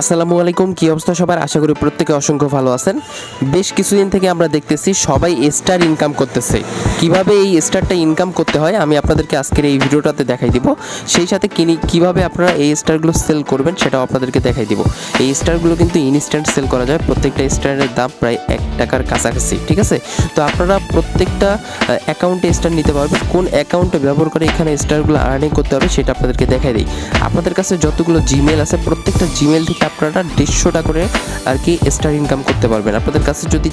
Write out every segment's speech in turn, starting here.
আসসালামু আলাইকুম, কি অবস্থা সবার? আশা করি প্রত্যেকে অসংখ্য ভালো আছেন। বেশ কিছুদিন থেকে আমরা দেখতেছি সবাই স্টার ইনকাম করতেছে। কিভাবে এই স্টারটা ইনকাম করতে হয় আমি আপনাদেরকে আজকের এই ভিডিওটাতে দেখাই দিব। সেই সাথে কিভাবে আপনারা এই স্টারগুলো সেল করবেন সেটাও আপনাদেরকে দেখাই দিব। এই স্টারগুলো কিন্তু ইনস্ট্যান্ট সেল করা যায়, প্রত্যেকটা স্টারের দাম প্রায় 1 টাকার কাছাকাছি, ঠিক আছে? তো আপনারা প্রত্যেকটা অ্যাকাউন্টে স্টার নিতে পারবেন। কোন অ্যাকাউন্টে ব্যবহার করে এখানে স্টারগুলো আর্নিং করতে হবে সেটা আপনাদেরকে দেখাই দিই। আপনাদের কাছে যতগুলো জিমেল আছে প্রত্যেকটা জিমেল থেকে আপনারা 150টা করে আর কি স্টার ইনকাম করতে পারবেন। আপনাদের কাছে যদি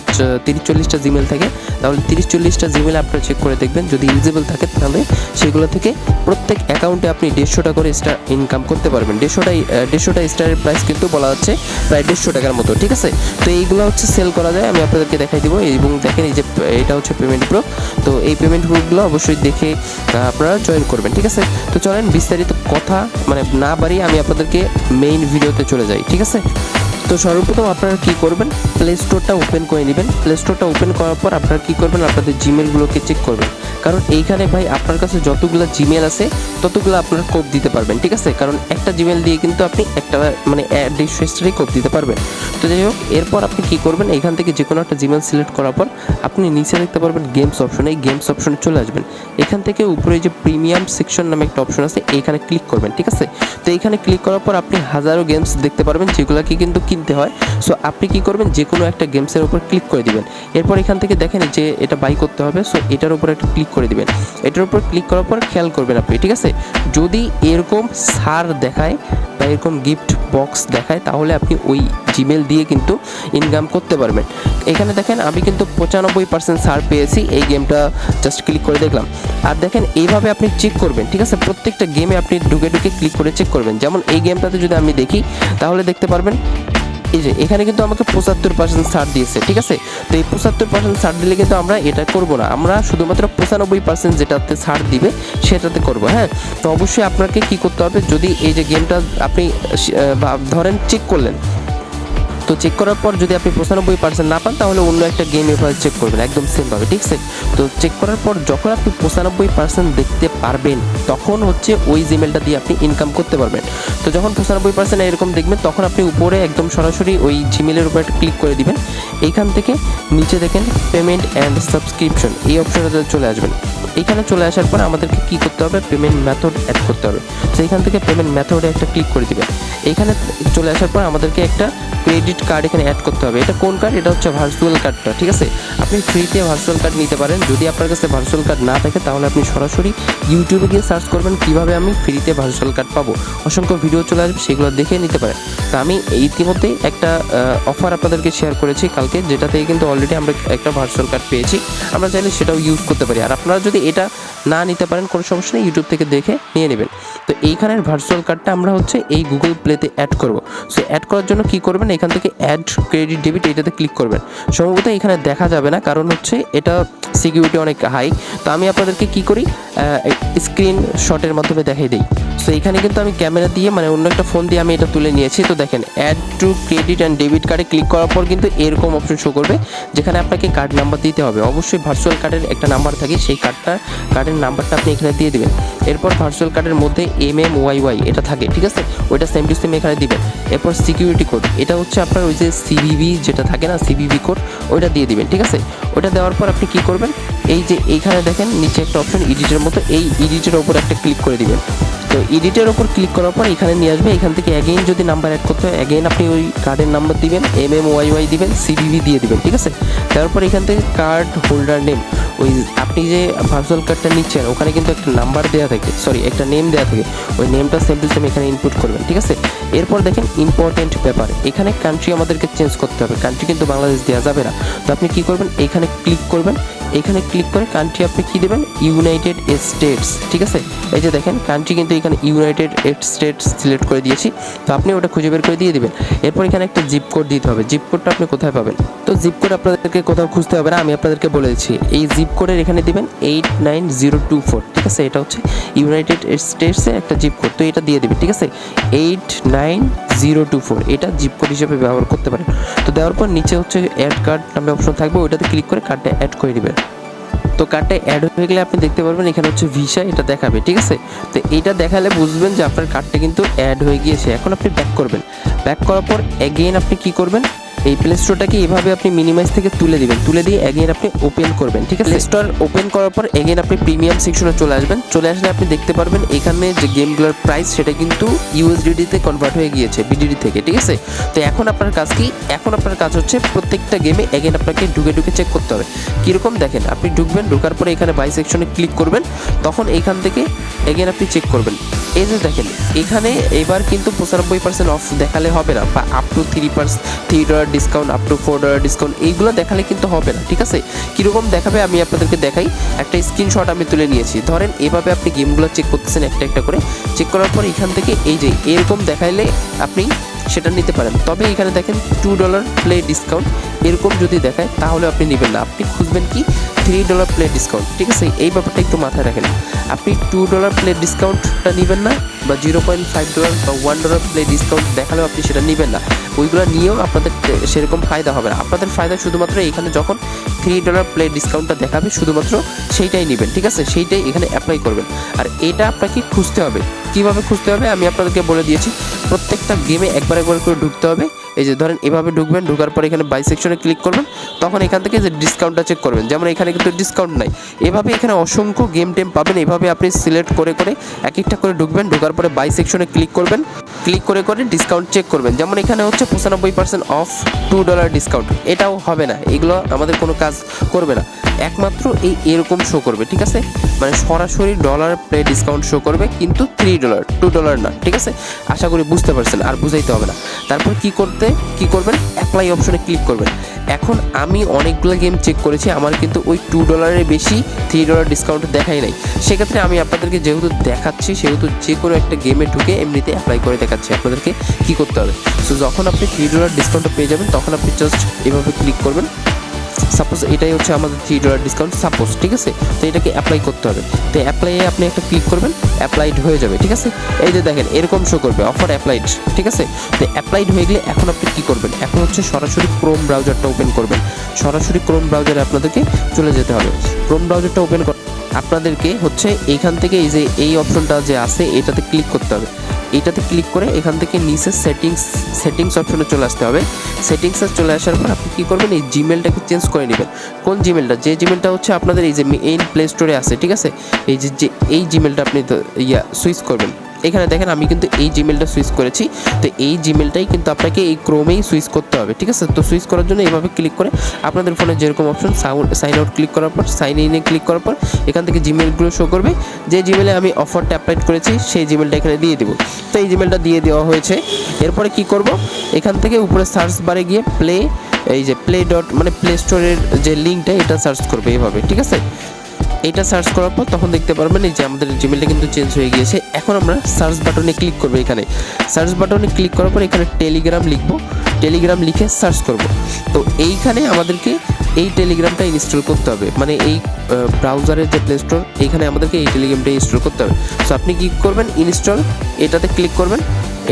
30-40টা জিমেল থাকে তাহলে 30-40টা জিমেল আপনারা চেক করে দেখবেন, যদি এলিজিবল থাকে তাহলে সেগুলো থেকে প্রত্যেক অ্যাকাউন্টে আপনি 150টা করে স্টার ইনকাম করতে পারবেন। 150টা স্টারের প্রাইস কিন্তু বলা হচ্ছে প্রায় 150 টাকার মতো, ঠিক আছে? তো এইগুলো হচ্ছে সেল করা যায়, আমি আপনাদেরকে দেখাই দিব। এবং দেখেন এই যে এটা হচ্ছে পেমেন্ট প্রুফ, তো এই পেমেন্ট প্রুফগুলো অবশ্যই দেখে আপনারা জয়েন করবেন, ঠিক আছে? তো চলেন বিস্তারিত কথা না বাড়িয়ে আমি আপনাদেরকে মেইন ভিডিওতে চলে যাই, ঠিক আছে? তো সর্বপ্রথম আপনারা কী করবেন, প্লে স্টোরটা ওপেন করে নেবেন। প্লে স্টোরটা ওপেন করার পর আপনারা কী করবেন, আপনাদের জিমেলগুলোকে চেক করবেন। কারণ এইখানে ভাই আপনার কাছে যতগুলো জিমেল আছে ততগুলো আপনারা কোপ দিতে পারবেন, ঠিক আছে? কারণ একটা জিমেল দিয়ে কিন্তু আপনি একটা 150 স্টারই কোপ দিতে পারবেন। তো যাই হোক, এরপর আপনি কী করবেন, এখান থেকে যে কোনো একটা জিমেল সিলেক্ট করার পর আপনি নিচে দেখতে পারবেন গেমস অপশন। এই গেমস অপশনে চলে আসবেন। এখান থেকে উপরে যে প্রিমিয়াম সেকশন নামে একটা অপশন আছে, এইখানে ক্লিক করবেন, ঠিক আছে? তো এইখানে ক্লিক করার পর আপনি হাজারো গেমস দেখতে পারবেন যেগুলোকে কিন্তু কিনতে হয়। সো আপনি কি করবেন, যে কোনো একটা গেমসের উপর ক্লিক করে দিবেন। এরপর এখান থেকে দেখেন যে এটা বাই করতে হবে, সো এটার উপর একটা ক্লিক করে দিবেন। এটার উপর ক্লিক করার পর খেয়াল করবেন আপনি, ঠিক আছে? যদি এরকম ছাড় দেখায় বা এরকম গিফট বক্স দেখায় তাহলে আপনি ওই জিমেল দিয়ে কিন্তু ইনকাম করতে পারবেন। এখানে দেখেন আমি কিন্তু 95% ছাড় পেয়েছি এই গেমটা জাস্ট ক্লিক করে দেখলাম। আর দেখেন এইভাবে আপনি চেক করবেন, ঠিক আছে? প্রত্যেকটা গেমে আপনি ঢুকে ক্লিক করে চেক করবেন। যেমন এই গেমটাতে যদি আমি দেখি তাহলে দেখতে পারবেন এই যে এখানে কিন্তু আমাকে 75% ছাড় দিয়েছে, ঠিক আছে? তো এই 75% ছাড় দিলে কিন্তু আমরা এটা করব না, আমরা শুধুমাত্র 95% যেটাতে ছাড় দিবে সেটাতে করব। হ্যাঁ, তো অবশ্যই আপনাকে কি করতে হবে, যদি এই যে গেমটা আপনি ধরেন চেক করলেন, তো চেক করার পর যদি আপনি 95% না পান তাহলে অন্য একটা গেম এভাবে চেক করবেন, একদম সেমভাবে, ঠিক আছে? তো চেক করার পর যখন আপনি 95% দেখতে পারবেন তখন হচ্ছে ওই জিমেলটা দিয়ে আপনি ইনকাম করতে পারবেন। তো যখন 95% এরকম দেখবেন তখন আপনি উপরে একদম সরাসরি ওই জিমেলের উপর একটা ক্লিক করে দিবেন। এইখান থেকে নিচে দেখেন পেমেন্ট অ্যান্ড সাবস্ক্রিপশন, এই অপশনটাতে চলে আসবেন। এইখানে চলে আসার পর আমাদেরকে কী করতে হবে, পেমেন্ট মেথড অ্যাড করতে হবে। তো এইখান থেকে পেমেন্ট মেথডে একটা ক্লিক করে দিবেন। এইখানে চলে আসার পর আমাদেরকে একটা ক্রেডিট কার্ড এখানে অ্যাড করতে হবে। এটা কোন কার্ড? এটা হচ্ছে ভার্চুয়াল কার্ডটা, ঠিক আছে? আপনি ফ্রিতে ভার্চুয়াল কার্ড নিতে পারেন। যদি আপনার কাছে ভার্চুয়াল কার্ড না থাকে তাহলে আপনি সরাসরি ইউটিউবে গিয়ে সার্চ করবেন কীভাবে আমি ফ্রিতে ভার্চুয়াল কার্ড পাবো। অসংখ্য ভিডিও চলে আসবে, সেগুলো দেখে নিতে পারেন। তো আমি ইতিমধ্যেই একটা অফার আপনাদেরকে শেয়ার করেছি কালকে, যেটা থেকে কিন্তু অলরেডি আমরা একটা ভার্চুয়াল কার্ড পেয়েছি। আমরা চাইলে সেটাও ইউজ করতে পারি। আর আপনারা যদি এটা না নিতে পারেন কোনো সমস্যা নেই, ইউটিউব থেকে দেখে নিয়ে নেবেন। তো এইখানের ভার্চুয়াল কার্ডটা আমরা হচ্ছে এই গুগল প্লেতে অ্যাড করব। সো অ্যাড করার জন্য কী করবেন, এখান থেকে অ্যাড ক্রেডিট ডেবিট এটাতে ক্লিক করবেন। সম্ভবত এখানে দেখা যাবে না, কারণ হচ্ছে এটা সিকিউরিটি অনেক হাই। তো আমি আপনাদেরকে কী করি, স্ক্রিন শটের মাধ্যমে দেখাই দিই। সো এখানে কিন্তু আমি ক্যামেরা দিয়ে অন্য একটা ফোন দিয়ে আমি এটা তুলে নিয়েছি। তো দেখেন add to credit and debit কার্ডে ক্লিক করার পর কিন্তু এরকম অপশন শো করবে, যেখানে আপনাকে কার্ড নাম্বার দিতে হবে। অবশ্যই ভার্চুয়াল কার্ডের একটা নাম্বার থাকে, সেই কার্ডের নাম্বারটা আপনি এখানে দিয়ে দিবেন। এরপর ভার্চুয়াল কার্ডের মধ্যে MMYY এটা থাকে, ঠিক আছে? ওইটা সেম টু সেম এখানে দিবেন। এরপর সিকিউরিটি কোড, এটা হচ্ছে আপনার ওই যে CVV যেটা থাকে না, CVV কোড, ওইটা দিয়ে দিবেন, ঠিক আছে? ওইটা দেওয়ার পর আপনি কী করবেন, এই যে এইখানে দেখেন নিচে একটা অপশন এডিটের মতো, এই এডিটের ওপর একটা ক্লিক করে দিবেন। তো এডিটের ওপর ক্লিক করার পর এখানে নিয়ে আসবে। এখান থেকে অ্যাগেইন যদি নাম্বার অ্যাড করতে হয় অ্যাগেইন আপনি ওই কার্ডের নাম্বার দিবেন, MMYY দিবেন, CVV দিয়ে দিবেন, ঠিক আছে? তারপর এখান থেকে কার্ড হোল্ডার নেম, ওই আপনি যে ভার্চুয়াল কার্ডটা নিচ্ছেন ওখানে কিন্তু একটা নাম্বার দেওয়া থাকে, একটা নেম দেওয়া থাকে, ওই নেমটা সেম টু সেম এখানে ইনপুট করবেন, ঠিক আছে? এরপর দেখেন ইম্পর্টেন্ট ব্যাপার, এখানে কান্ট্রি আমাদেরকে চেঞ্জ করতে হবে। কান্ট্রি কিন্তু বাংলাদেশ দেওয়া যাবে না। তো আপনি কী করবেন, এখানে ক্লিক করবেন। এখানে ক্লিক করে কান্ট্রি আপনি কী দেবেন, ইউনাইটেড স্টেটস, ঠিক আছে? এই যে দেখেন কান্ট্রি কিন্তু এখানে ইউনাইটেড স্টেটস সিলেক্ট করে দিয়েছি। তো আপনি ওটা খুঁজে বের করে দিয়ে দিবেন। এরপর এখানে একটা জিপ কোড দিতে হবে। জিপ কোডটা আপনি কোথায় পাবেন? তো জিপ কোড আপনাদেরকে কোথাও খুঁজতে হবে না, আমি আপনাদেরকে বলে দিচ্ছি। এই জিপ কোডের এখানে দিবেন 89024, ঠিক আছে? এটা হচ্ছে ইউনাইটেড স্টেটসের একটা জিপ কোড, তো এটা দিয়ে দিবেন, ঠিক আছে? 89024 এটা জিপ কোড হিসেবে ব্যবহার করতে পারেন। তো দেওয়ার পর নিচে হচ্ছে অ্যাড কার্ড নামে অপশন থাকবে, ওইটাতে ক্লিক করে কার্ডটা অ্যাড করে দিবেন। তো কার্ডটা অ্যাড হয়ে গেলে আপনি দেখতে পারবেন এখানে হচ্ছে ভিসা এটা দেখাবে, ঠিক আছে। তো এইটা দেখালে বুঝবেন যে আপনার কার্ডটা কিন্তু অ্যাড হয়ে গিয়েছে। এখন আপনি ব্যাক করবেন, ব্যাক করার পর অ্যাগেইন আপনি কি করবেন, এই প্লে স্টোরটাকে এভাবে আপনি মিনিমাইজ থেকে তুলে দিবেন, তুলে দিয়ে অ্যাগেইন আপনি ওপেন করবেন, ঠিক আছে। প্লে স্টোর ওপেন করার পর অ্যাগেইন আপনি প্রিমিয়াম সেকশনে চলে আসবেন। চলে আসলে আপনি দেখতে পারবেন এখানে যে গেমগুলোর প্রাইস সেটা কিন্তু ইউএসডিতে কনভার্ট হয়ে গিয়েছে বিডিডি থেকে, ঠিক আছে। তো এখন আপনার কাজ কি, এখন আপনার কাজ হচ্ছে প্রত্যেকটা গেমে অ্যাগেইন আপনাকে ঢুকে চেক করতে হবে। কীরকম দেখেন, আপনি ঢুকবেন, ঢোকার পরে এখানে বাই সেকশনে ক্লিক করবেন, তখন এইখান থেকে অ্যাগেইন আপনি চেক করবেন। এই যে দেখেন এখানে এবার কিন্তু 95% অফ দেখালে হবে না, বা up to $3 discount, up to $4 discount, এইগুলো দেখালে কিন্তু হবে না, ঠিক আছে। কীরকম দেখাবে আমি আপনাদেরকে দেখাই। একটা স্ক্রিনশট আমি তুলে নিয়েছি। ধরেন এভাবে আপনি গেমগুলো চেক করতেছেন একটা একটা করে, চেক করার পর এখান থেকে এই যে এরকম দেখাইলে আপনি সেটা নিতে পারেন। তবে এখানে দেখেন $2 প্লে ডিসকাউন্ট, এরকম যদি দেখায় তাহলে আপনি নেবেন না, আপনি খুঁজবেন কি $3 প্লে ডিসকাউন্ট, ঠিক আছে। এই ব্যাপারটা একটু মাথায় রাখেন। আপনি $2 প্লে ডিসকাউন্টটা নেবেন না, বা $0.5 বা $1 প্লে ডিসকাউন্ট দেখালেও আপনি সেটা নেবেন না। ওইগুলো নিয়েও আপনাদের সেরকম ফায়দা হবে না। আপনাদের ফায়দা শুধুমাত্র এখানে যখন $3 প্লে ডিসকাউন্টটা দেখাবে শুধুমাত্র সেইটাই নেবেন, ঠিক আছে। সেইটাই এখানে অ্যাপ্লাই করবেন। আর এটা আপনাকে খুঁজতে হবে। কীভাবে খুঁজতে হবে আমি আপনাদেরকে বলে দিয়েছি। প্রত্যেকটা গেমে একবার করে ঢুকতে হবে। এই যে ধরেন এভাবে ঢুকবেন, ঢোকার পর এখানে বাই সেকশনে ক্লিক করবেন, তখন এখান থেকে যে ডিসকাউন্টটা চেক করবেন। যেমন এখানে কিন্তু ডিসকাউন্ট নাই, এভাবে এখানে অসংখ্য গেম টেম পাবেন। এভাবে আপনি সিলেক্ট করে এক একটা করে ঢুকবেন, ঢোকার পরে বাই সেকশনে ক্লিক করবেন, ক্লিক করে ডিসকাউন্ট চেক করবেন। যেমন এখানে হচ্ছে 95% অফ $2 ডিসকাউন্ট, এটাও হবে না, এগুলো আমাদের কোনো কাজ করবে না। একমাত্র এরকম শো করবে, ঠিক আছে। মানে সরাসরি ডলার প্লে ডিসকাউন্ট শো করবে, কিন্তু $3 $2 না, ঠিক আছে। আশা করি বুঝতে পারছেন, আর বুঝাইতে হবে না। তারপর কি করবেন, অ্যাপ্লাই অপশনে ক্লিক করবেন। এখন আমি অনেকগুলো গেম চেক করেছি, আমার কিন্তু ওই $2 বেশি $3 ডিসকাউন্ট দেখাই নাই। সেক্ষেত্রে আমি আপনাদেরকে যেহেতু দেখাচ্ছি, সেহেতু যে কোনো একটা গেমে ঢুকে এমনিতে অ্যাপ্লাই করে দেখাচ্ছি আপনাদেরকে কী করতে হবে। সো যখন আপনি $3 ডিসকাউন্ট পেয়ে যাবেন, তখন আপনি জাস্ট এভাবে ক্লিক করবেন। সাপোজ এটাই হচ্ছে আমাদের $3 ডিসকাউন্ট সাপোজ, ঠিক আছে। তো এটাকে অ্যাপ্লাই করতে হবে। তো অ্যাপ্লাইয়ে আপনি একটা ক্লিক করবেন, অ্যাপ্লাইড হয়ে যাবে, ঠিক আছে। এই যে দেখেন এরকম শো করবে অফার অ্যাপ্লাইড, ঠিক আছে। তো অ্যাপ্লাইড হয়ে গেলে এখন আপনি কী করবেন, এখন হচ্ছে সরাসরি ক্রোম ব্রাউজারটা ওপেন করবেন। সরাসরি ক্রোম ব্রাউজারে আপনাদেরকে চলে যেতে হবে। ক্রোম ব্রাউজারটা ওপেন আপনাদেরকে হচ্ছে এইখান থেকে এই যে এই অপশনটা যে আছে এটাতে ক্লিক করতে হবে। এইটাতে ক্লিক করে এখান থেকে নিচে সেটিংস অপশনে চলে আসতে হবে। সেটিংসে চলে আসার পর আপনি কী করবেন, এই জিমেলটাকে চেঞ্জ করে নেবেন। কোন জিমেলটা, যে জিমেলটা হচ্ছে আপনাদের এই যে মেইন প্লে স্টোরে আছে, ঠিক আছে। এই জিমেলটা আপনি সুইচ করবেন। এখানে দেখেন আমি কিন্তু এই জিমেলটা সুইচ করেছি। তো এই জিমেলটাই কিন্তু আপনাকে এই ক্রোমেই সুইচ করতে হবে, ঠিক আছে। তো সুইচ করার জন্য এইভাবে ক্লিক করে আপনাদের ফোনে যেরকম অপশন সাইন আউট ক্লিক করার পর, সাইন ইনে ক্লিক করার পর এখান থেকে জিমেলগুলো শো করবে। যে জিমেলে আমি অফারটা অ্যাপ্লাই করেছি সেই জিমেলটা এখানে দিয়ে দেবো। তো এই জিমেলটা দিয়ে দেওয়া হয়েছে। এরপরে কি করব, এখান থেকে উপরে সার্চ বারে গিয়ে প্লে স্টোরের যে লিঙ্কটা এটা সার্চ করবে এইভাবে, ঠিক আছে। এটা সার্চ করার পর তখন দেখতে পারবেন এই যে আমাদের জিমেলটা কিন্তু চেঞ্জ হয়ে গিয়েছে। এখন আমরা সার্চ বাটনে ক্লিক করবো। এখানে সার্চ বাটনে ক্লিক করার পর এখানে টেলিগ্রাম লিখবো, টেলিগ্রাম লিখে সার্চ করব। তো এইখানে আমাদেরকে এই টেলিগ্রামটা ইনস্টল করতে হবে, মানে এই ব্রাউজারের যে প্লে স্টোর এইখানে আমাদেরকে এই টেলিগ্রামটা ইনস্টল করতে হবে। সো আপনি কী করবেন, ইনস্টল এটাতে ক্লিক করবেন।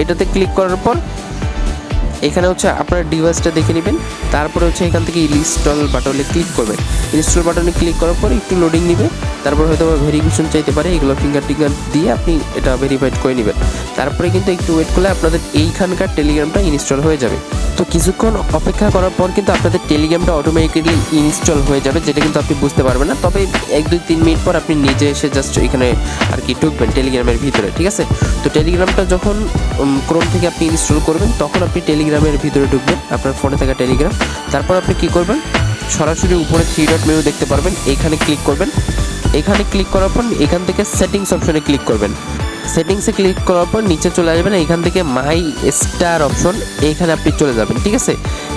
এটাতে ক্লিক করার পর এখানে হচ্ছে আপনার ডিভাইসটা দেখে নেবেন। তারপরে হচ্ছে এখান থেকে ইনস্টল বাটনে ক্লিক করবেন। ইনস্টল বাটনে ক্লিক করার পর একটু লোডিং নেবে, তারপর হয়তো ভেরিফিকেশন চাইতে পারে, এগুলো ফিঙ্গার দিয়ে আপনি এটা ভেরিফাইড করে নেবেন। তারপরে কিন্তু একটু ওয়েট করলে আপনাদের এইখানকার টেলিগ্রামটা ইনস্টল হয়ে যাবে। তো কিছুক্ষণ অপেক্ষা করার পর কিন্তু আপনাদের টেলিগ্রামটা অটোমেটিক্যালি ইনস্টল হয়ে যাবে, যেটা কিন্তু আপনি বুঝতে পারবেন না। তবে 1-2-3 মিনিট পর আপনি নিজে এসে জাস্ট এখানে আর কি ঢুকবেন টেলিগ্রামের ভিতরে, ঠিক আছে। তো টেলিগ্রামটা যখন ক্রোম থেকে আপনি ইনস্টল করবেন, তখন আপনি টেলিগ্রামের ভিতরে ঢুকবেন, আপনার ফোনে থাকা টেলিগ্রাম। তারপর আপনি কী করবেন, সরাসরি উপরে 3 ডট মেনু দেখতে পারবেন, এইখানে ক্লিক করবেন। এখানে ক্লিক করার পর এখান থেকে সেটিংস অপশনে ক্লিক করবেন। সেটিংসে ক্লিক করার পর নিচে চলে আসবেন, এখান থেকে মাই স্টার অপশন, এইখানে আপনি চলে যাবেন, ঠিক আছে।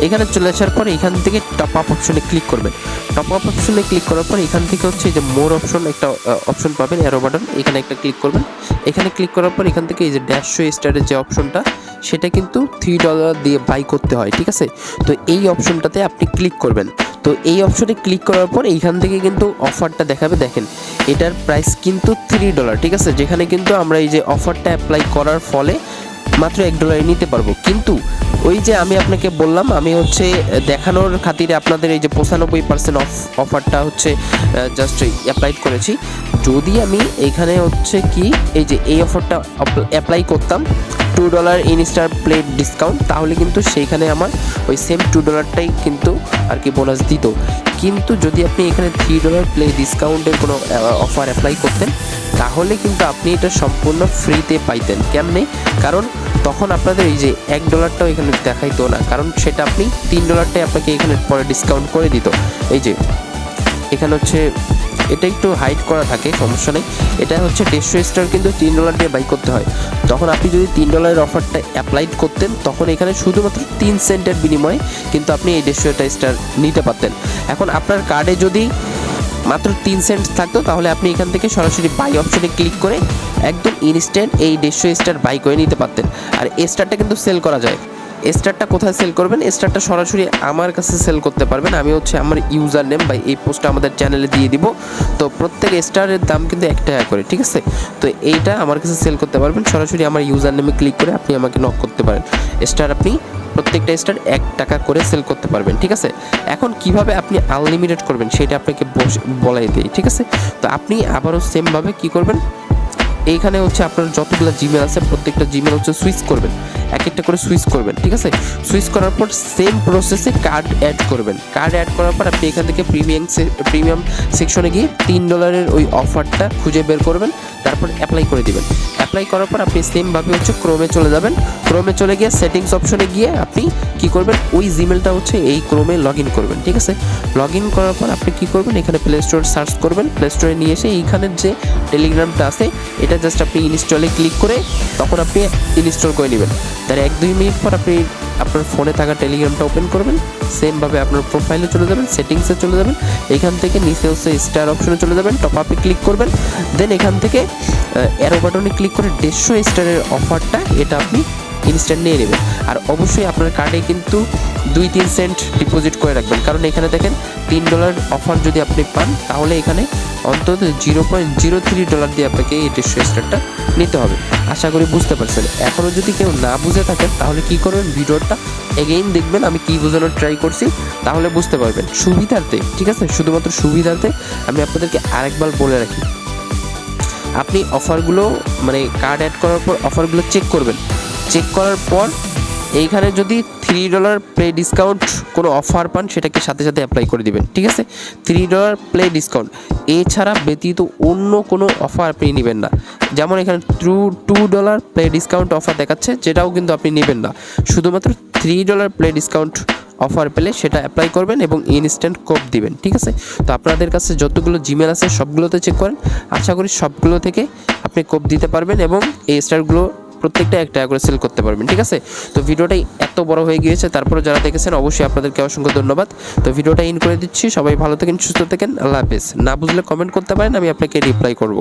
এখানে চলে আসার পর এখান থেকে টপ আপ অপশনে ক্লিক করবেন। টপ আপ অপশনে ক্লিক করার পর এখান থেকে হচ্ছে যে মোর অপশন একটা অপশন পাবেন, অ্যারো বাটন, এখানে একটা ক্লিক করবেন। এখানে ক্লিক করার পর এখান থেকে এই যে $শো স্টারের যে অপশনটা সেটা কিন্তু $3 দিয়ে বাই করতে হয়, ঠিক আছে। তো এই অপশনটাতে আপনি ক্লিক করবেন। তো এই অপশনে ক্লিক করার পর এইখান থেকে কিন্তু অফারটা দেখাবে। দেখেন এটার প্রাইস কিন্তু $3, ঠিক আছে। যেখানে কিন্তু আমরা এই যে অফারটা অ্যাপ্লাই করার ফলে মাত্র $1 নিতে পারবো। কিন্তু ওই যে আমি আপনাকে বললাম, আমি হচ্ছে দেখানোর খাতিরে আপনাদের এই যে 95% অফারটা হচ্ছে জাস্ট অ্যাপ্লাই করেছি। যদি আমি এখানে হচ্ছে কি এই যে এই অফারটা অ্যাপ্লাই করতাম $2 ইনস্টার প্লেট ডিসকাউন্ট, তাহলে কিন্তু সেইখানে আমার ওই সেম $2টাই কিন্তু আর কি বোনাস দিত। কিন্তু যদি আপনি এখানে $3 প্লে ডিসকাউন্টের কোনো অফার অ্যাপ্লাই করতেন, তাহলে কিন্তু আপনি এটা সম্পূর্ণ ফ্রিতে পাইতেন। কেমনে? কারণ তখন আপনাদের এই যে $1টাও এখানে দেখাইতো না, কারণ সেটা আপনি $3টাই আপনাকে এখানে পরে ডিসকাউন্ট করে দিত। এই যে এখানে হচ্ছে এটা একটু হাইড করা থাকে, সমস্যা নেই। এটা হচ্ছে 150 স্টার কিন্তু $3 দিয়ে বাই করতে হয়। তখন আপনি যদি $3 অফারটা অ্যাপ্লাই করতেন, তখন এখানে শুধুমাত্র 3 সেন্টের বিনিময়ে কিন্তু আপনি এই 150 স্টার নিতে পারতেন। এখন আপনার কার্ডে যদি মাত্র 3 সেন্ট থাকতো, তাহলে আপনি এখান থেকে সরাসরি বাই অপশনে ক্লিক করে একদম ইনস্ট্যান্ট এই 150 স্টার বাই করে নিতে পারতেন। আর এই স্টারটা কিন্তু সেল করা যায়। স্টারটা কোথায় সেল করবেন? স্টারটা সরাসরি আমার কাছে সেল করতে পারবেন। আমি হচ্ছে আমার ইউজার নেম বা এই পোস্টটা আমাদের চ্যানেলে দিয়ে দিব। তো প্রত্যেক স্টারের দাম কিন্তু $1 করে, ঠিক আছে? তো এইটা আমার কাছে সেল করতে পারবেন। সরাসরি আমার ইউজার নেমে ক্লিক করে আপনি আমাকে নক করতে পারেন। স্টার আপনি প্রত্যেকটা স্টার $1 করে সেল করতে পারবেন, ঠিক আছে? এখন কিভাবে আপনি আনলিমিটেড করবেন সেটা আপনাকে বলাই দিই, ঠিক আছে? তো আপনি আবারও সেমভাবে কি করবেন, এইখানে হচ্ছে আপনার যতগুলো জিমেল আছে প্রত্যেকটা জিমেল হচ্ছে সুইচ করবেন, এক একটা করে সুইচ করবেন, ঠিক আছে? সুইচ করার পর সেম প্রসেসে কার্ড অ্যাড করবেন। কার্ড অ্যাড করার পর আপনি এখান থেকে প্রিমিয়াম সেকশনে গিয়ে $3 ওই অফারটা খুঁজে বের করবেন, তারপর অ্যাপ্লাই করে দিবেন। অ্যাপ্লাই করার পর আপনি সেমভাবে হচ্ছে ক্রোমে চলে যাবেন। ক্রোমে চলে গিয়ে সেটিংস অপশনে গিয়ে আপনি কি করবেন, ওই জিমেলটা হচ্ছে এই ক্রোমে লগ ইন করবেন, ঠিক আছে? লগ ইন করার পর আপনি কি করবেন, এখানে প্লে স্টোর সার্চ করবেন। প্লে স্টোরে নিয়ে এসে এইখানের যে টেলিগ্রামটা আছে এটা জাস্ট আপনি ইনস্টলে ক্লিক করে তখন আপনি ইনস্টল করে নেবেন। তার 1-2 মিনিট পর আপনি আপনার ফোনে থাকা টেলিগ্রামটা ওপেন করবেন। সেমভাবে আপনার প্রোফাইলে চলে যাবেন, সেটিংসে চলে যাবেন, এখান থেকে নিচে হচ্ছে স্টার অপশনে চলে যাবেন, টপ আপে ক্লিক করবেন। দেন এখান থেকে অ্যারো বাটনে ক্লিক করে 150 স্টারের অফারটা এটা আপনি ইনস্ট্যান্ট নিয়ে নেবেন। আর অবশ্যই আপনার কার্ডে কিন্তু 2-3 সেন্ট ডিপোজিট করে রাখবেন, কারণ এখানে দেখেন $3 অফার যদি আপনি পান, তাহলে এখানে অন্তত $0.03 দিয়ে আপনাকে এই 150 স্টারটা নিতে হবে। আশা করি বুঝতে পারছেন। এখনও যদি কেউ না বুঝে থাকেন, তাহলে কি করবেন, ভিডিওটা এগেইন দেখবেন, আমি কি বোঝানোর ট্রাই করছি, তাহলে বুঝতে পারবেন সুবিধার্থে, ঠিক আছে? শুধুমাত্র সুবিধার্থে আমি আপনাদেরকে আরেকবার বলে রাখি, আপনি অফারগুলো মানে কার্ড অ্যাড করার পর অফারগুলো চেক করবেন। চেক করার পর এইখানে যদি $3 প্লে ডিসকাউন্ট কোনো অফার পান, সেটাকে সাথে সাথে অ্যাপ্লাই করে দিবেন, ঠিক আছে? $3 প্লে ডিসকাউন্ট এছাড়া ব্যতীত অন্য কোনো অফার আপনি নেবেন না। যেমন এখানে $2 প্লে ডিসকাউন্ট অফার দেখাচ্ছে, যেটাও কিন্তু আপনি নেবেন না। শুধুমাত্র $3 প্লে ডিসকাউন্ট অফার পেলে সেটা অ্যাপ্লাই করবেন এবং ইনস্ট্যান্ট কোড দিবেন, ঠিক আছে? তো আপনাদের কাছে যতগুলো জিমেল আছে সবগুলোতে চেক করেন, আশা করি সবগুলো থেকে আপনি কোড দিতে পারবেন এবং এই স্টারগুলো প্রত্যেকটা $1 করে সেল করতে পারবেন, ঠিক আছে? তো ভিডিওটাই এত বড় হয়ে গিয়েছে, তারপরে যারা দেখেছেন অবশ্যই আপনাদেরকে অসংখ্য ধন্যবাদ। তো ভিডিওটা ইন করে দিচ্ছি, সবাই ভালো থাকেন, সুস্থ থাকেন, আল্লাহ হাফেজ। না বুঝলে কমেন্ট করতে পারেন, আমি আপনাকে রিপ্লাই করব।